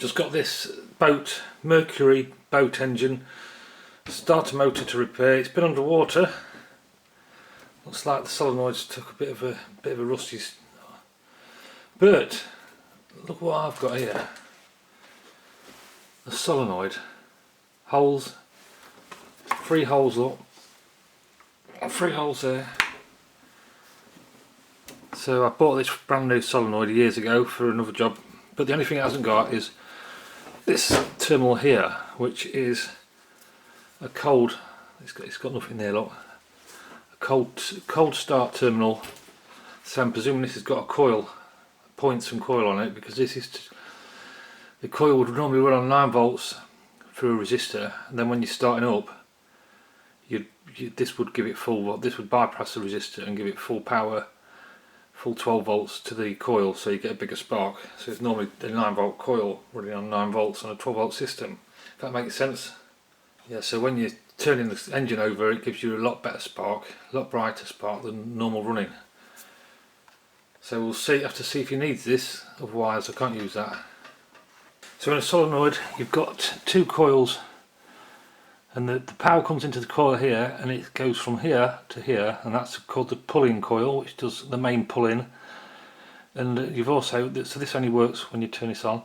Just got this boat, Mercury boat engine, starter motor to repair. It's been underwater. Looks like the solenoids took a bit of a rusty. But look what I've got here. The solenoid holes, 3 holes up, 3 holes there. So I bought this brand new solenoid years ago for another job, but the only thing it hasn't got is this terminal here, which is a cold. It's got nothing there, look. A cold start terminal. So I'm presuming this has got a coil, points and coil on it, because this is the coil would normally run on 9 volts through a resistor, and then when you're starting up, this would give it full. This would bypass the resistor and give it full power, full 12 volts to the coil, so you get a bigger spark. So it's normally a 9 volt coil running on 9 volts on a 12 volt system. If that makes sense. Yeah. So when you're turning the engine over, it gives you a lot better spark, a lot brighter spark than normal running. So we'll see. Have to see if he needs this. Otherwise, I can't use that. So in a solenoid, you've got 2 coils, and the power comes into the coil here, and it goes from here to here, and that's called the pulling coil, which does the main pulling. And you've also, so this only works when you turn this on,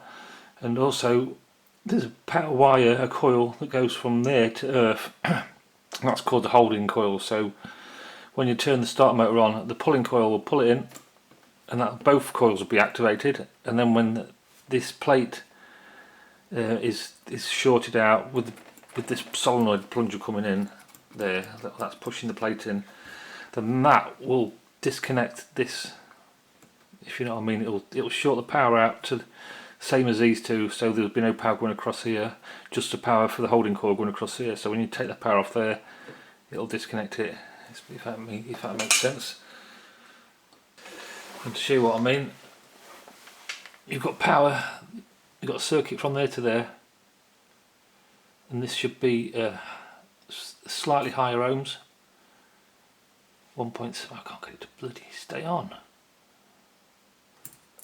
and also there's a power wire, a coil that goes from there to earth. That's called the holding coil. So when you turn the starter motor on, the pulling coil will pull it in, and that both coils will be activated. And then when this plate is shorted out with this solenoid plunger coming in there, that's pushing the plate in, then that will disconnect this, if you know what I mean. It'll short the power out to the same as these two, so there'll be no power going across here, just the power for the holding coil going across here. So when you take the power off there, it'll disconnect it, if that makes sense. And to show you what I mean, you've got power, you've got a circuit from there to there, and this should be slightly higher ohms. 1.7. I can't get it to bloody stay on.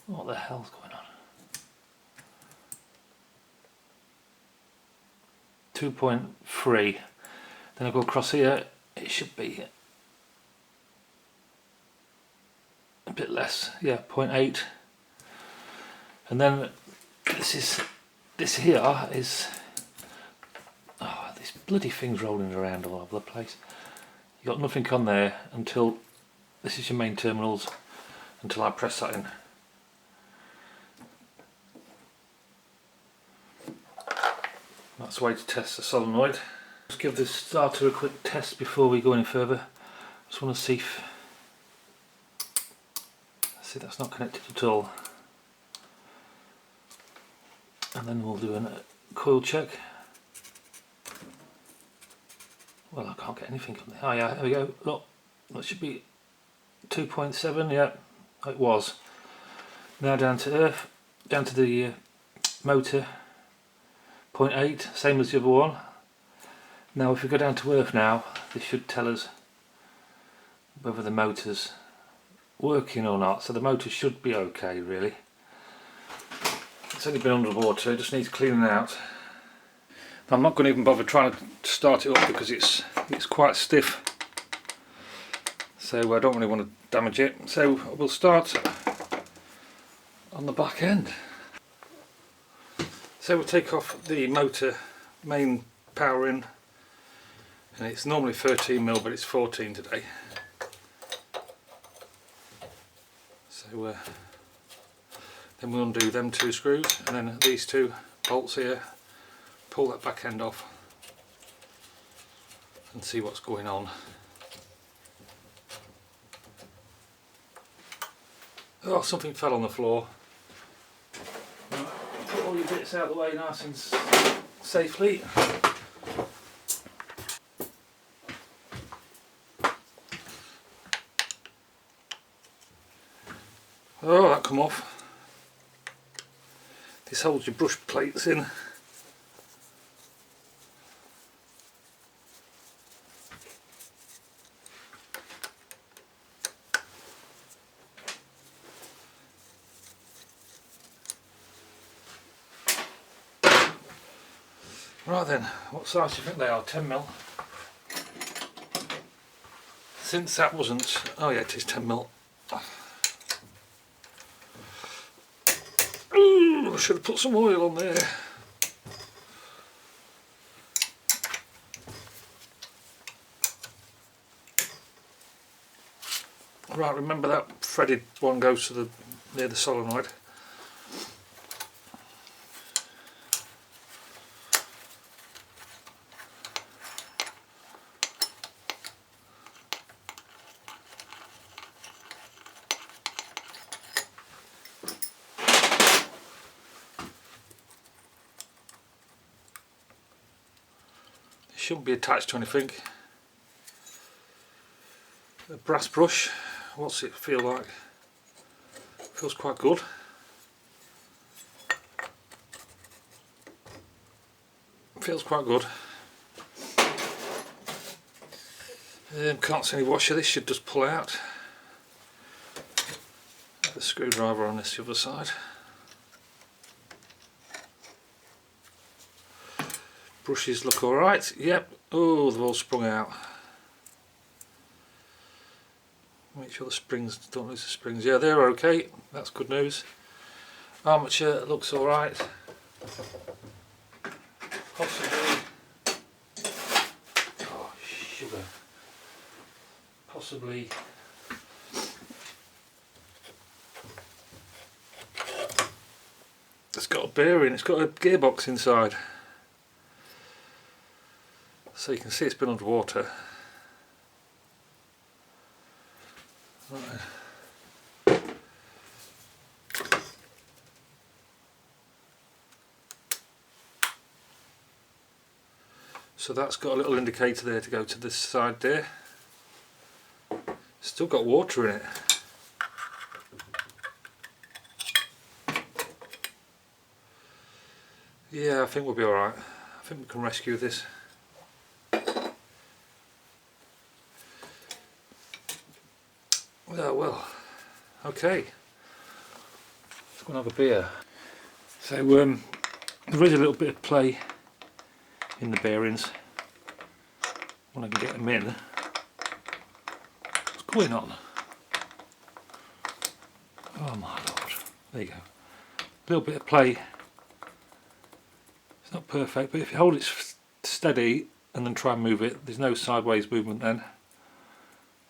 What the hell's going on? 2.3. Then I go across here, it should be a bit less, yeah, 0.8. And then this here is, oh, this bloody thing's rolling around all over the place. You got nothing on there until this is your main terminals, until I press that in. That's the way to test the solenoid. Just give the starter a quick test before we go any further. Just want to see if, see, that's not connected at all. And then we'll do a coil check. Well, I can't get anything on there. Oh yeah, there we go. Look, that should be 2.7. Yeah, it was. Now down to earth, down to the motor. 0.8, same as the other one. Now if we go down to earth now, this should tell us whether the motor's working or not. So the motor should be okay, really. It's only been underwater, it just needs cleaning out. I'm not going to even bother trying to start it up because it's quite stiff. So I don't really want to damage it. So we'll start on the back end. So we'll take off the motor main power in, and it's normally 13mm but it's 14 today. So then we'll undo them 2 screws, and then these 2 bolts here, pull that back end off and see what's going on. Oh, something fell on the floor. Put all your bits out of the way nice and safely. Oh, that come off. This holds your brush plates in. Right then, what size do you think they are? 10mm. Since that wasn't, oh yeah, it is 10mm. Ooh, I should have put some oil on there. Right, remember that threaded one goes to the near the solenoid. It shouldn't be attached to anything. A brass brush, what's it feel like? Feels quite good. Feels quite good. Can't see any washer, this should just pull out. The screwdriver on this other side. Brushes look alright, yep. Oh, they've all sprung out. Make sure the springs, don't lose the springs. Yeah, they're okay, that's good news. Armature looks alright. Possibly, oh sugar, possibly it's got a bearing, it's got a gearbox inside. So you can see it's been underwater. Right. So that's got a little indicator there to go to this side there. Still got water in it. Yeah, I think we'll be alright. I think we can rescue this. Oh well, okay. Let's go and have a beer. So there is a little bit of play in the bearings when I can get them in. What's going on? Oh my lord, there you go. A little bit of play. It's not perfect, but if you hold it steady and then try and move it, there's no sideways movement then,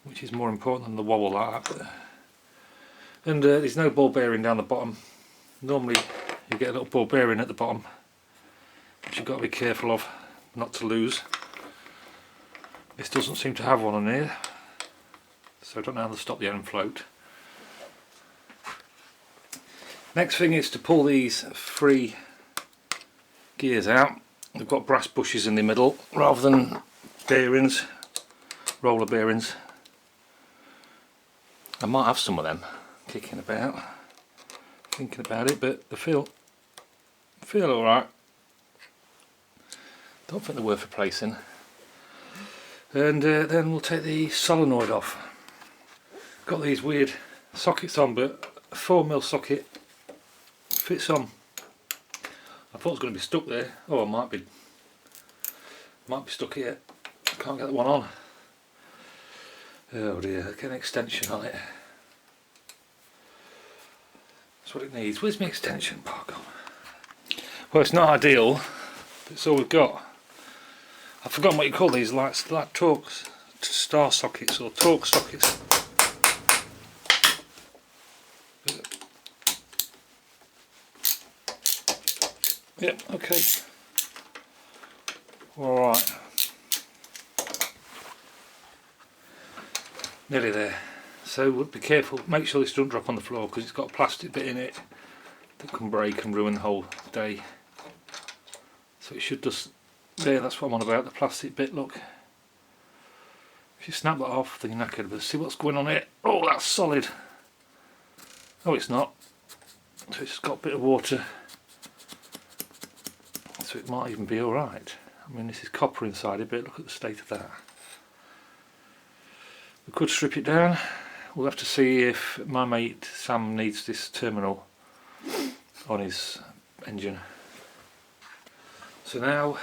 which is more important than the wobble like that. And there's no ball bearing down the bottom. Normally you get a little ball bearing at the bottom, which you've got to be careful of not to lose. This doesn't seem to have one on here, so I don't know how to stop the end float. Next thing is to pull these 3 gears out. They've got brass bushes in the middle rather than bearings, roller bearings. I might have some of them kicking about, thinking about it, but they feel alright. Don't think they're worth replacing. And then we'll take the solenoid off. Got these weird sockets on, but a 4mm socket fits on. I thought it was going to be stuck there. Oh, it might be stuck here. I can't get that one on. Oh dear, get an extension on it. That's what it needs. Where's my extension part gone? Well, it's not ideal, but it's all we've got. I've forgotten what you call these lights, like Torx, star sockets or Torx sockets. Yep, okay. Alright. Nearly there. So be careful, make sure this doesn't drop on the floor because it's got a plastic bit in it that can break and ruin the whole day. So it should just, there, that's what I'm on about, the plastic bit, look. If you snap that off then you're knackered, but see what's going on here. Oh, that's solid. Oh, it's not. So it's got a bit of water. So it might even be alright. I mean, this is copper inside it, but look at the state of that. We could strip it down. We'll have to see if my mate Sam needs this terminal on his engine. So now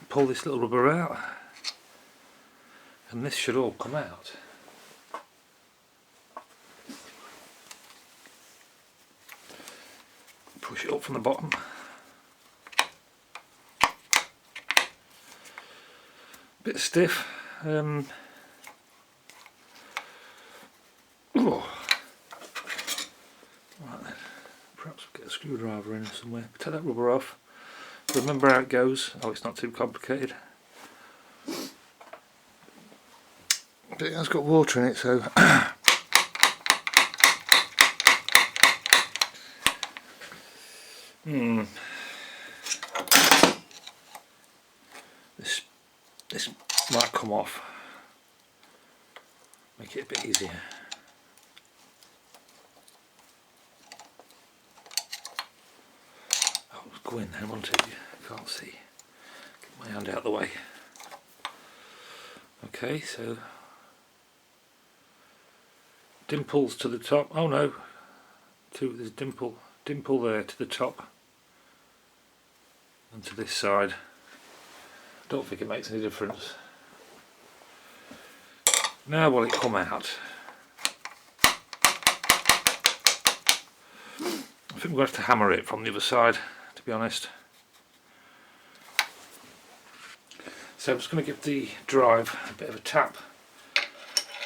pull this little rubber out and this should all come out. Push it up from the bottom. Bit stiff. Oh. Right then, perhaps we'll get a screwdriver in somewhere. Take that rubber off. Remember how it goes. Oh, it's not too complicated. But it has got water in it, so this might come off. Make it a bit easier. Oh, it's going there, won't it? You can't see. Get my hand out of the way. Okay, so dimples to the top. Oh no, there's dimple there to the top and to this side. Don't think it makes any difference. Now will it come out? I think we're going to have to hammer it from the other side, to be honest. So I'm just going to give the drive a bit of a tap.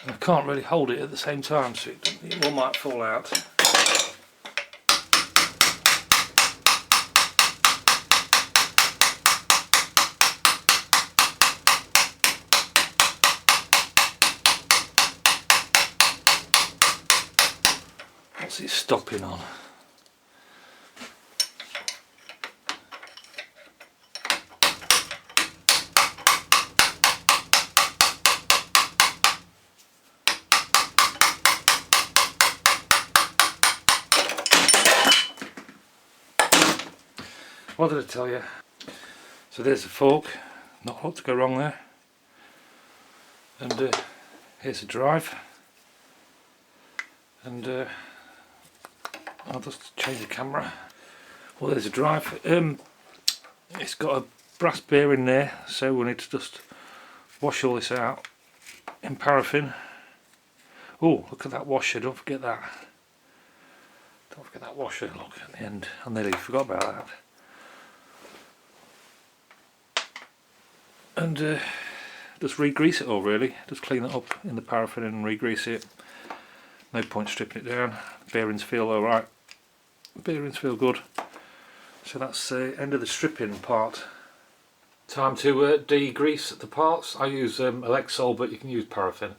And I can't really hold it at the same time, so it all might fall out. What's it stopping on? What did I tell you? So there's the fork, not a lot to go wrong there. And here's the drive. And I'll just change the camera. Well, there's a drive. It's got a brass bearing there, so we need to just wash all this out in paraffin. Oh, look at that washer, don't forget that. Don't forget that washer, look at the end. I nearly forgot about that. And just re-grease it all really, just clean it up in the paraffin and re-grease it. No point stripping it down. Bearings feel alright. Bearings feel good. So that's the end of the stripping part. Time to de-grease the parts. I use Lexol, but you can use paraffin.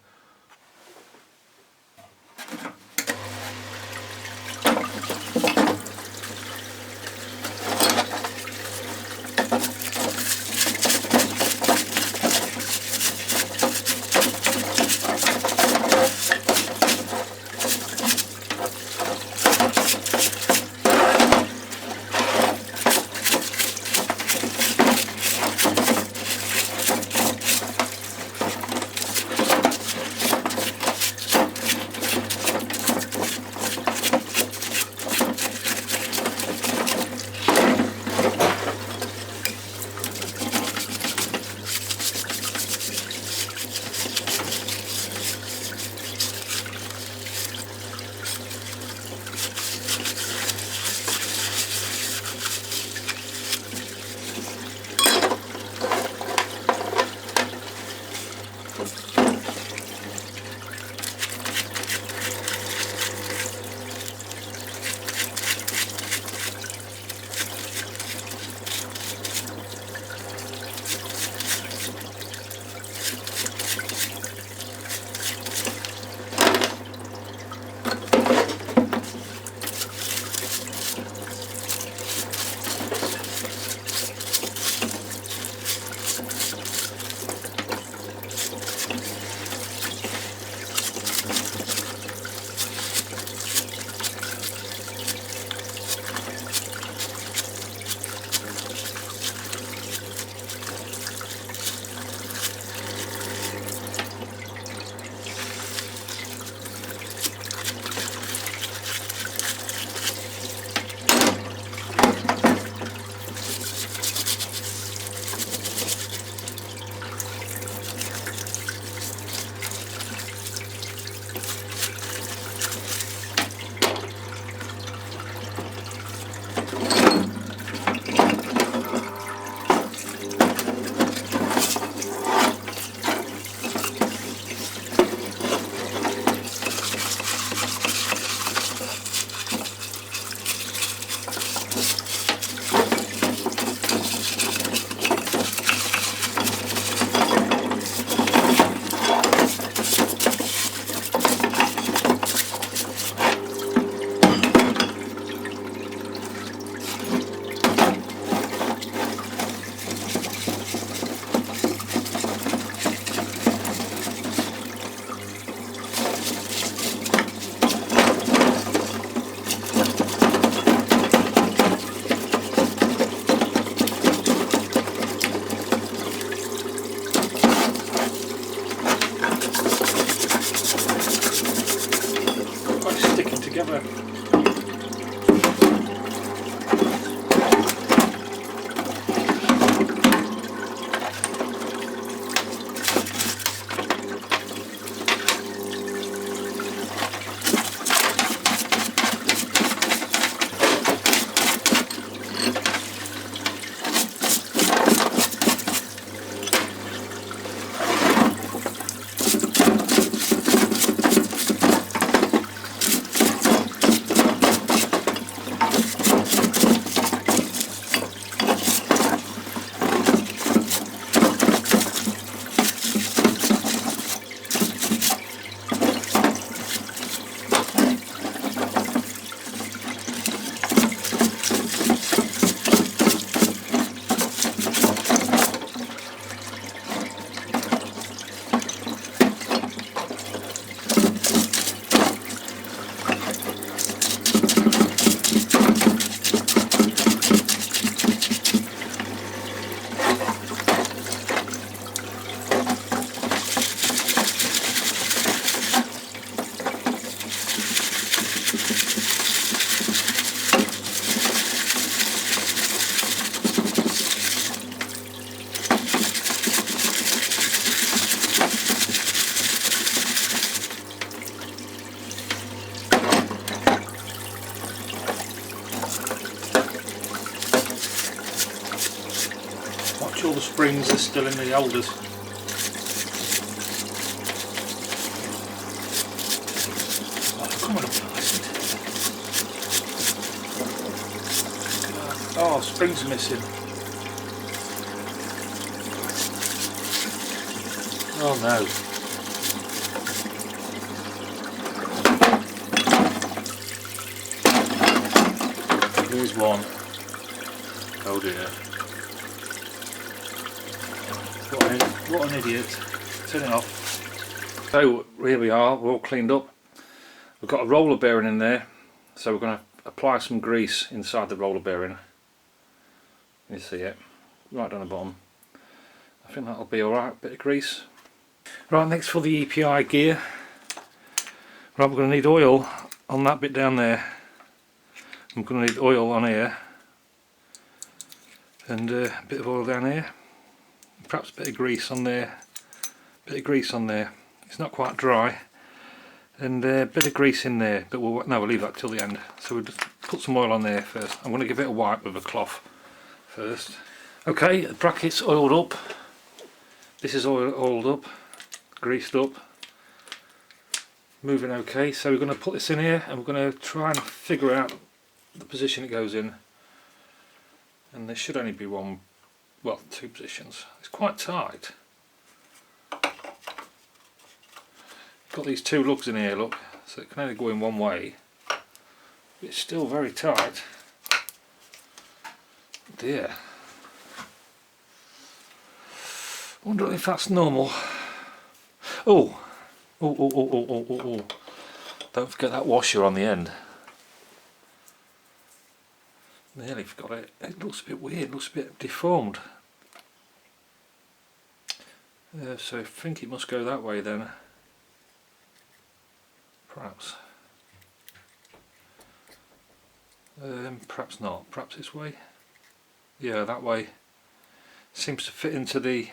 much all the springs are still in the holders. Oh, come on up nice. Oh, springs are missing. Oh no. Here's one. Oh dear. What an idiot. Turn it off. So here we are, we're all cleaned up. We've got a roller bearing in there, so we're going to apply some grease inside the roller bearing. You see it, right down the bottom. I think that'll be alright, bit of grease. Right, next for the EPI gear. Right, we're going to need oil on that bit down there. I'm going to need oil on here. And a bit of oil down here. Perhaps a bit of grease on there. Bit of grease on there. It's not quite dry. And a bit of grease in there, but we'll leave that till the end. So we'll just put some oil on there first. I'm going to give it a wipe with a cloth first. Okay, the bracket's oiled up. This is oiled up, greased up. Moving okay, so we're going to put this in here and we're going to try and figure out the position it goes in. And there should only be one, well, two positions. It's quite tight. Got these two lugs in here, look, so it can only go in one way. It's still very tight. Dear. I wonder if that's normal. Oh, don't forget that washer on the end. Nearly forgot it. It looks a bit weird, looks a bit deformed. So I think it must go that way then. Perhaps. Perhaps not. Perhaps this way. Yeah, that way. Seems to fit into the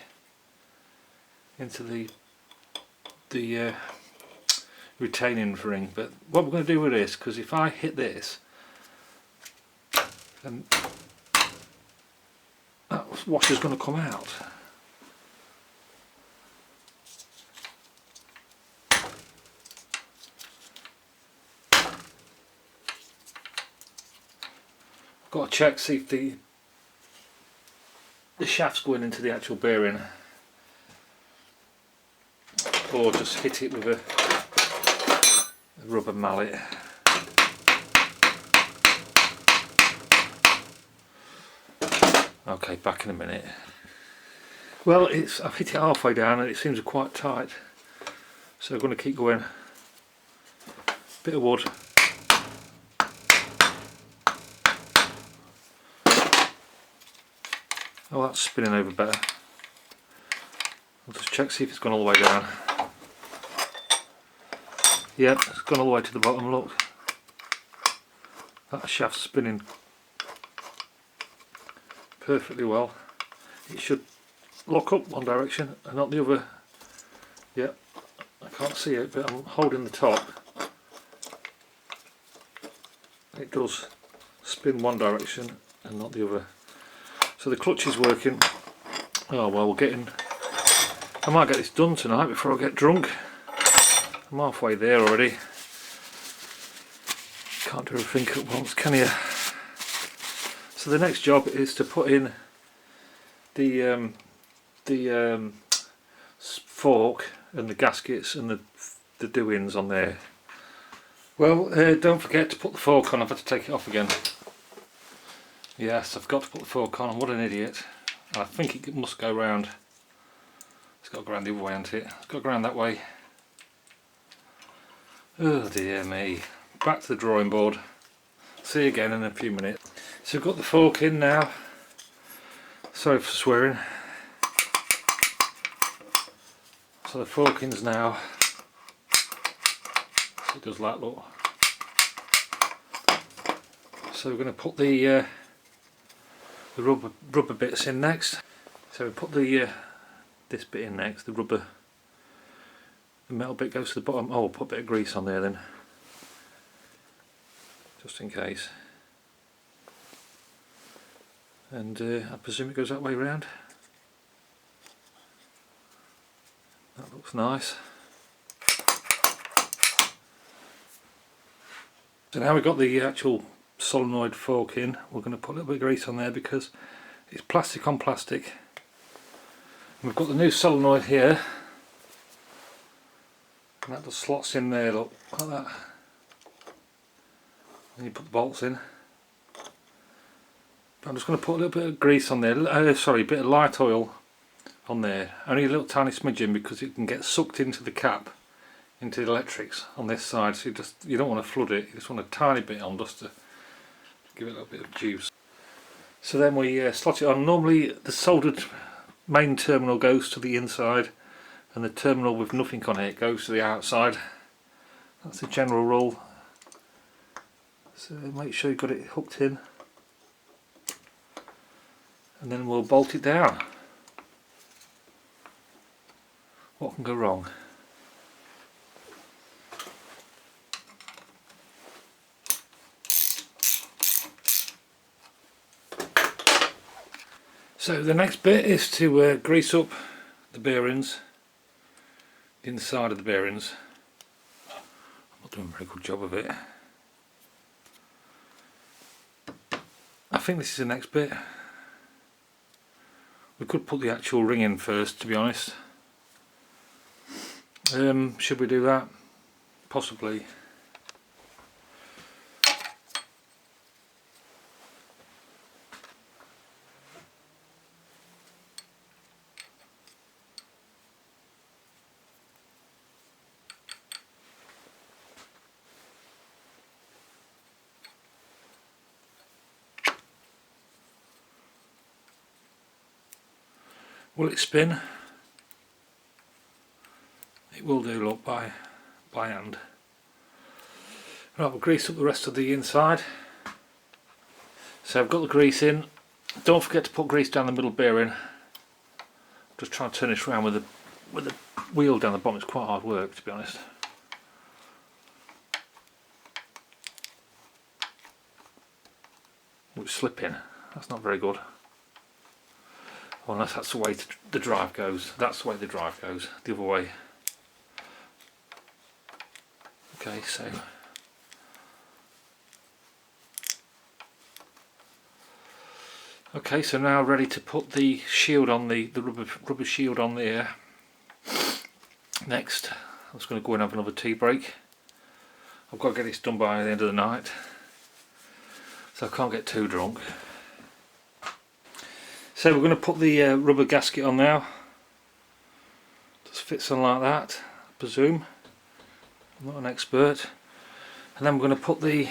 retaining ring. But what we're going to do with this, because if I hit this, then that washer's going to come out. I've got to check, see if the shaft's going into the actual bearing, or just hit it with a rubber mallet. Okay, back in a minute. Well, I've hit it halfway down and it seems quite tight, so I'm going to keep going. Bit of wood. Oh, that's spinning over better. I'll just check, see if it's gone all the way down. Yep, it's gone all the way to the bottom, look. That shaft's spinning perfectly well. It should lock up one direction and not the other. Yep, I can't see it, but I'm holding the top. It does spin one direction and not the other. So the clutch is working. Oh well, I might get this done tonight before I get drunk. I'm halfway there already. Can't do everything at once, can you? So the next job is to put in the fork and the gaskets and the doings on there. Well, don't forget to put the fork on. I've had to take it off again. Yes, I've got to put the fork on. What an idiot. I think it must go round. It's got to go round the other way, hasn't it? It's got to go round that way. Oh dear me. Back to the drawing board. See you again in a few minutes. So we've got the fork in now. Sorry for swearing. So the fork in's now. So it does that, look. So we're going to put the rubber bits in next. So we put this bit in next. The metal bit goes to the bottom. Oh, we'll put a bit of grease on there then, just in case. And I presume it goes that way round. That looks nice. So now we've got the actual solenoid fork in, we're going to put a little bit of grease on there because it's plastic on plastic. And we've got the new solenoid here, and that just slots in there, look, like that. And you put the bolts in. I'm just going to put a little bit of grease on there, sorry, a bit of light oil on there, only a little tiny smidgen because it can get sucked into the cap, into the electrics on this side, so you don't want to flood it, you just want a tiny bit on just to give it a little bit of juice. So then we slot it on. Normally the soldered main terminal goes to the inside and the terminal with nothing on it goes to the outside. That's the general rule. So make sure you've got it hooked in, and then we'll bolt it down. What can go wrong? So the next bit is to grease up the bearings, the inside of the bearings. I'm not doing a very good job of it. I think this is the next bit. We could put the actual ring in first, to be honest. Should we do that? Possibly. Will it spin? It will do, look, by hand. Right, we'll grease up the rest of the inside. So I've got the grease in. Don't forget to put grease down the middle bearing. Just try and turn this around with the wheel down the bottom. It's quite hard work, to be honest. It's slipping. That's not very good. Well, unless that's the way the drive goes. That's the way the drive goes. The other way. Okay, so now ready to put the shield on, the rubber shield on there. Next, I'm just going to go and have another tea break. I've got to get this done by the end of the night, so I can't get too drunk. So we're going to put the rubber gasket on now. Just fits on like that, I presume. I'm not an expert. And then we're going to put the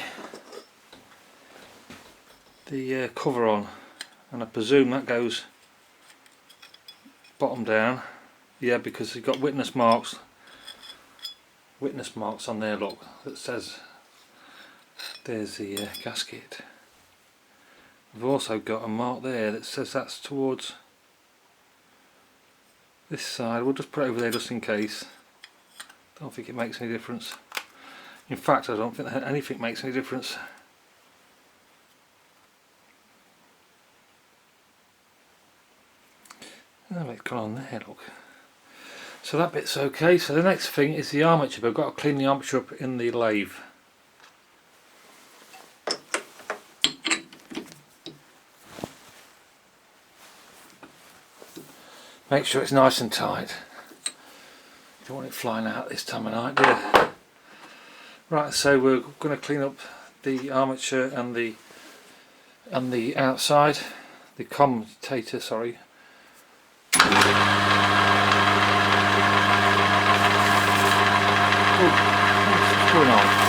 cover on, and I presume that goes bottom down. Yeah, because you've got witness marks on there, look, that says there's the gasket. We've also got a mark there that says that's towards this side. We'll just put it over there just in case. Don't think it makes any difference. In fact, I don't think that anything makes any difference. Oh, it's gone on there, look. So that bit's okay. So the next thing is the armature. But I've got to clean the armature up in the lathe. Make sure it's nice and tight. You don't want it flying out this time of night, do you? Right, so we're going to clean up the armature and the outside, the commutator, sorry. What's going on?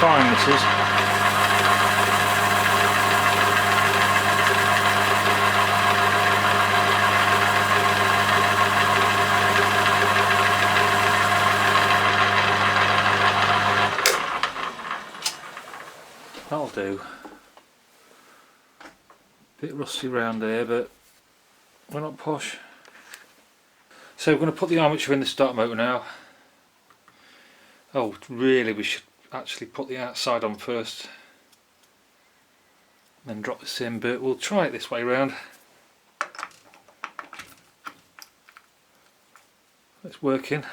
Fine, this is. That'll do. Bit rusty round there, but we're not posh. So we're going to put the armature in the starter motor now. Oh, really, we should actually put the outside on first, then drop this in, but we'll try it this way round. It's working.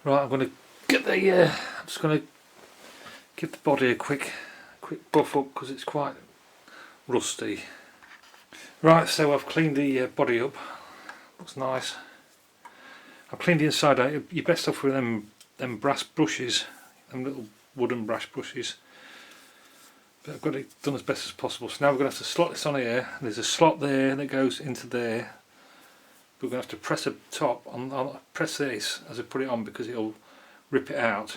Right, I'm going to get the. I'm just going to give the body a quick buff up because it's quite rusty. Right, so I've cleaned the body up. Looks nice. I've cleaned the inside out. You're best off with them brass brushes, them little wooden brush brushes. But I've got it done as best as possible. So now we're going to have to slot this on here. There's a slot there that goes into there. We're going to have to press a top on press this as I put it on because it'll rip it out.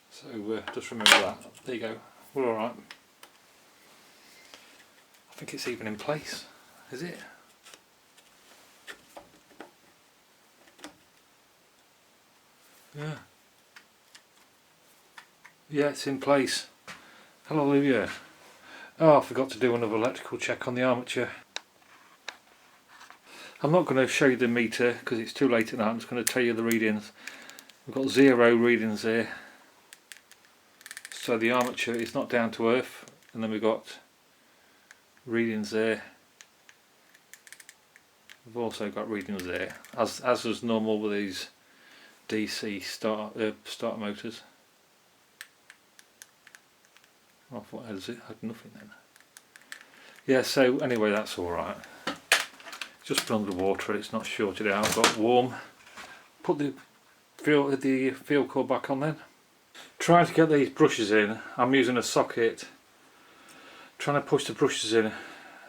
So just remember that. There you go. We're all right. I think it's even in place. Is it? Yeah. Yeah, it's in place. Hallelujah. Oh, I forgot to do another electrical check on the armature. I'm not going to show you the meter because it's too late at night. I'm just going to tell you the readings. We've got 0 readings there. So the armature is not down to earth, and then we've got readings there. We've also got readings there, as is normal with these DC starter motors. I thought it had nothing then. Yeah, so anyway, that's alright. Just been under water, it's not shorted out, got warm. Put the field core back on then. Trying to get these brushes in, I'm using a socket. Trying to push the brushes in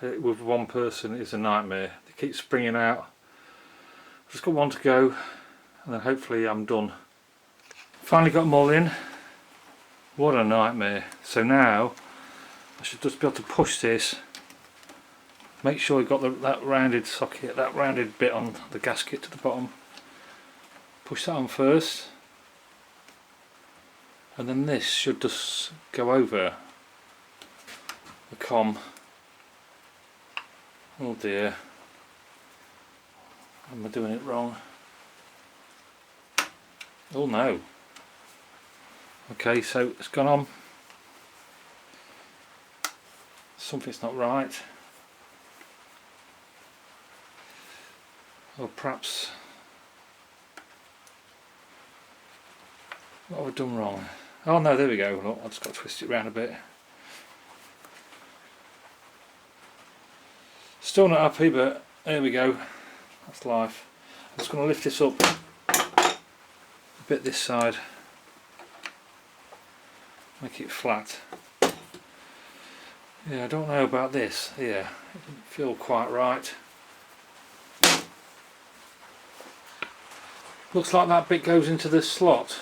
with one person is a nightmare. They keep springing out. I've just got one to go and then hopefully I'm done. Finally got them all in. What a nightmare. So now I should just be able to push this. Make sure you've got that rounded socket, that rounded bit on the gasket to the bottom. Push that on first. And then this should just go over the comm. Oh dear. Am I doing it wrong? Oh no. Okay, so it's gone on. Something's not right. Or perhaps what have I done wrong? Oh no, there we go. Look, I've just got to twist it around a bit. Still not happy, but there we go. That's life. I'm just going to lift this up a bit this side. Make it flat. Yeah, I don't know about this. Yeah, it didn't feel quite right. Looks like that bit goes into the slot.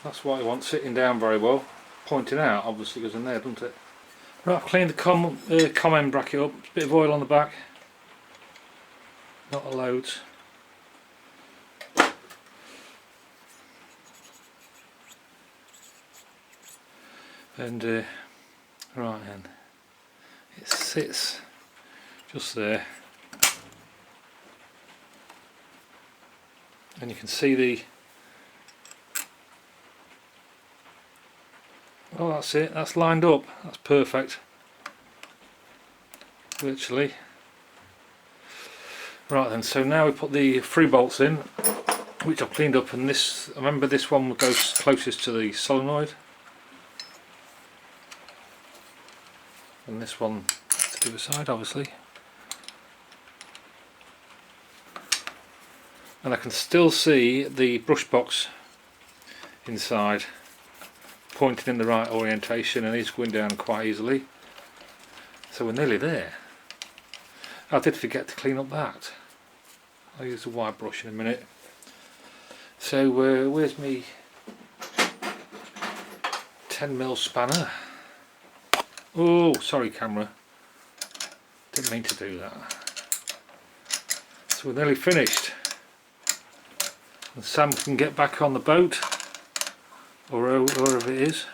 That's why I want sitting down very well. Pointing out, obviously, goes in there, doesn't it? Right, I've cleaned the comm end bracket up. A bit of oil on the back. Not a load. And right then, it sits just there. And you can see the, oh that's it, that's lined up, that's perfect, virtually. Right then, so now we put the 3 bolts in, which I've cleaned up, and this, remember this one goes closest to the solenoid, and this one to the other side obviously. And I can still see the brush box inside pointing in the right orientation, and it's going down quite easily. So we're nearly there. I did forget to clean up that. I'll use the wire brush in a minute. So where's me 10mm spanner? Oh, sorry camera. Didn't mean to do that. So we're nearly finished. And Sam can get back on the boat, or wherever it is.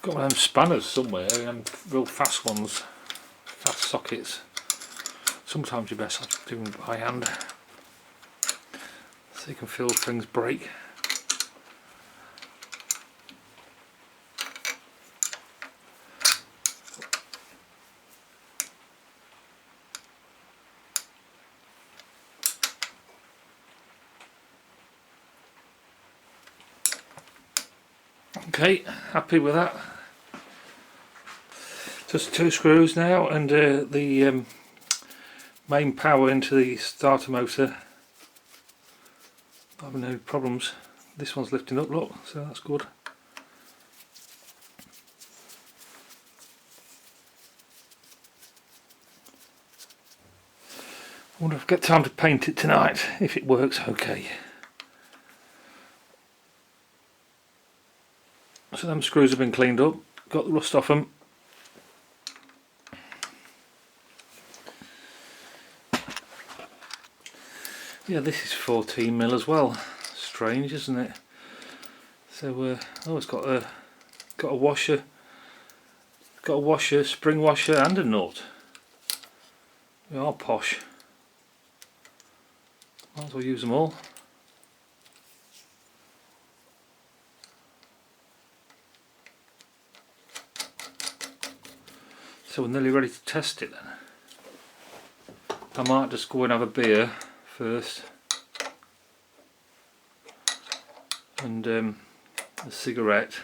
Got one of them spanners somewhere, real fast ones, fast sockets. Sometimes you're best off doing it by hand, so you can feel things break. Okay, happy with that. Just 2 screws now, and the main power into the starter motor. Not having no problems. This one's lifting up, look, so that's good. I wonder if I get time to paint it tonight, if it works okay. So them screws have been cleaned up, got the rust off them. Yeah, this is 14mm as well. Strange, isn't it? So, oh, it's got a washer, spring washer, and a nut. We are posh. Might as well use them all. So we're nearly ready to test it then. I might just go and have a beer first, and a cigarette,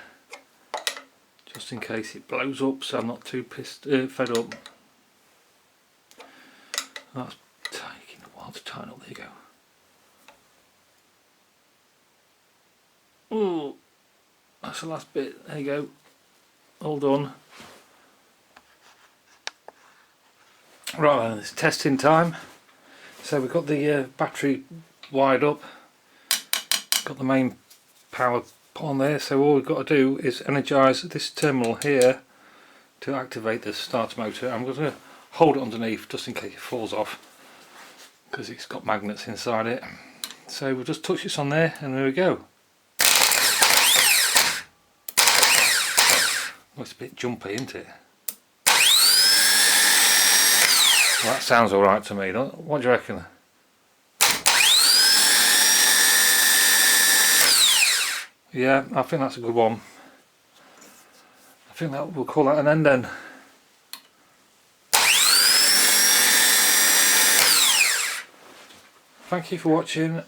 just in case it blows up, so I'm not too fed up. That's taking a while to tighten up. There you go. Oh, that's the last bit. There you go. All done. Right then, it's testing time. So we've got the battery wired up, got the main power on there, so all we've got to do is energise this terminal here to activate the starter motor. I'm going to hold it underneath just in case it falls off, because it's got magnets inside it. So we'll just touch this on there, and there we go. Well, it's a bit jumpy, isn't it? Well, that sounds alright to me. What do you reckon? Yeah, I think that's a good one. I think that we'll call that an end then. Thank you for watching.